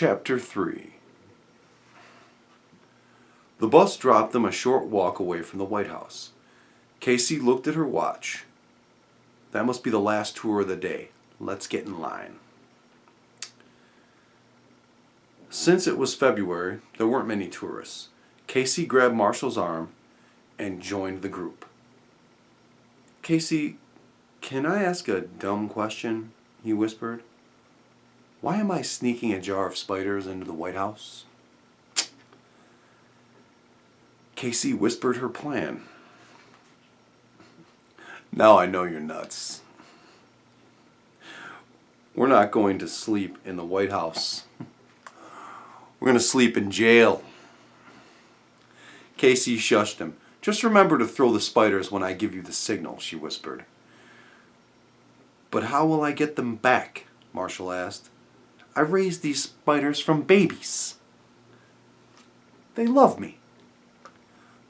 Chapter 3. The bus dropped them a short walk away from the White House. Casey looked at her watch. That must be the last tour of the day. Let's get in line. Since it was February, there weren't many tourists. Casey grabbed Marshall's arm and joined the group. "Casey, can I ask a dumb question?" he whispered. "Why am I sneaking a jar of spiders into the White House?" Casey whispered her plan. "Now I know you're nuts. We're not going to sleep in the White House. We're going to sleep in jail." Casey shushed him. "Just remember to throw the spiders when I give you the signal," she whispered. "But how will I get them back?" Marshall asked. "I raised these spiders from babies. They love me."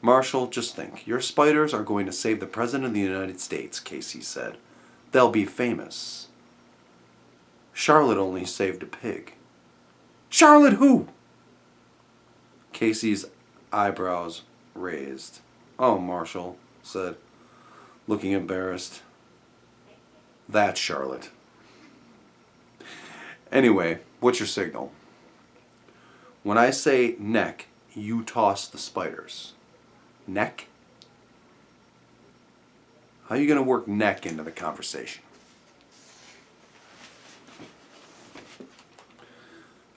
"Marshall, just think. Your spiders are going to save the President of the United States," Casey said. "They'll be famous." "Charlotte only saved a pig." "Charlotte who?" Casey's eyebrows raised. "Oh," Marshall said, looking embarrassed. "That's Charlotte. Anyway, what's your signal?" "When I say neck, you toss the spiders." "Neck? How are you going to work neck into the conversation?"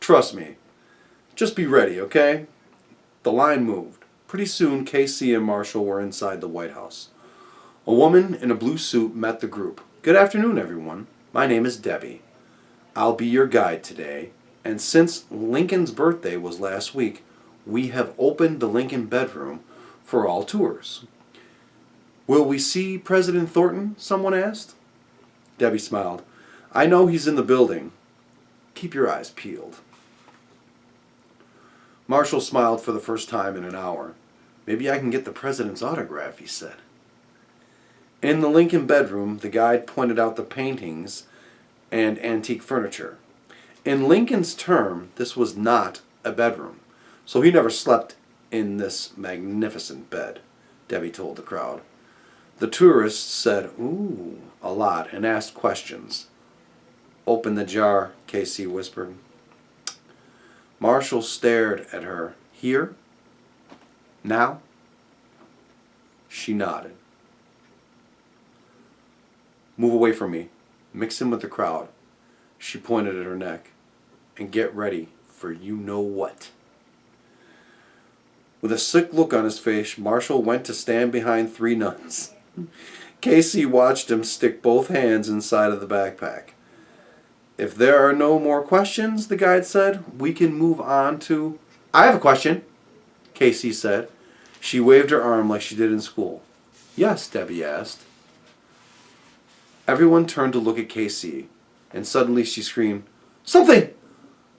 "Trust me. Just be ready, okay?" The line moved. Pretty soon, Casey and Marshall were inside the White House. A woman in a blue suit met the group. "Good afternoon, everyone. My name is Debbie. I'll be your guide today. And since Lincoln's birthday was last week, we have opened the Lincoln bedroom for all tours." "Will we see President Thornton?" someone asked. Debbie smiled. "I know he's in the building. Keep your eyes peeled." Marshall smiled for the first time in an hour. "Maybe I can get the president's autograph," he said. In the Lincoln bedroom, the guide pointed out the paintings and antique furniture. In Lincoln's term, this was not a bedroom, so he never slept in this magnificent bed, Debbie told the crowd. The tourists said, "Ooh," a lot and asked questions. "Open the jar," Casey whispered. Marshall stared at her. "Here? Now?" She nodded. "Move away from me. Mix in with the crowd." She pointed at her neck. "And get ready for you-know-what." With a sick look on his face, Marshall went to stand behind three nuns. Casey watched him stick both hands inside of the backpack. "If there are no more questions," the guide said, "we can move on to—" "I have a question," Casey said. She waved her arm like she did in school. "Yes," Debbie asked. Everyone turned to look at Casey, and suddenly she screamed, "Something!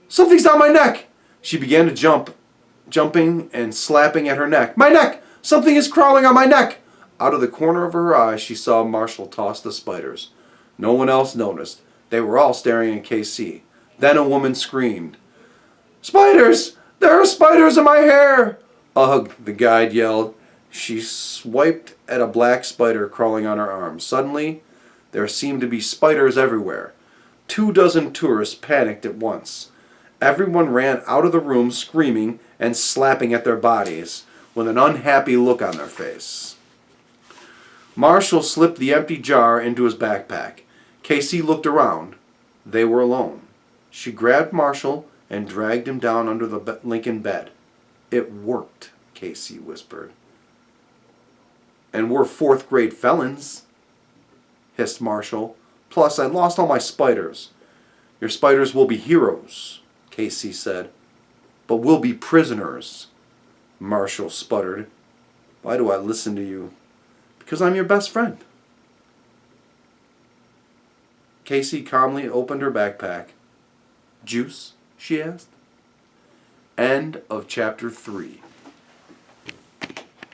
Something's on my neck!" She began to jumping and slapping at her neck. "My neck! Something is crawling on my neck!" Out of the corner of her eye, she saw Marshall toss the spiders. No one else noticed. They were all staring at Casey. Then a woman screamed, "Spiders! There are spiders in my hair!" "Ugh," the guide yelled. She swiped at a black spider crawling on her arm. Suddenly, there seemed to be spiders everywhere. 24 tourists panicked at once. Everyone ran out of the room screaming and slapping at their bodies with an unhappy look on their face. Marshall slipped the empty jar into his backpack. Casey looked around. They were alone. She grabbed Marshall and dragged him down under the Lincoln bed. "It worked," Casey whispered. "And we're fourth-grade felons," hissed Marshall. "Plus, I lost all my spiders." "Your spiders will be heroes," Casey said. "But we'll be prisoners," Marshall sputtered. "Why do I listen to you?" "Because I'm your best friend." Casey calmly opened her backpack. "Juice?" she asked. End of chapter 3.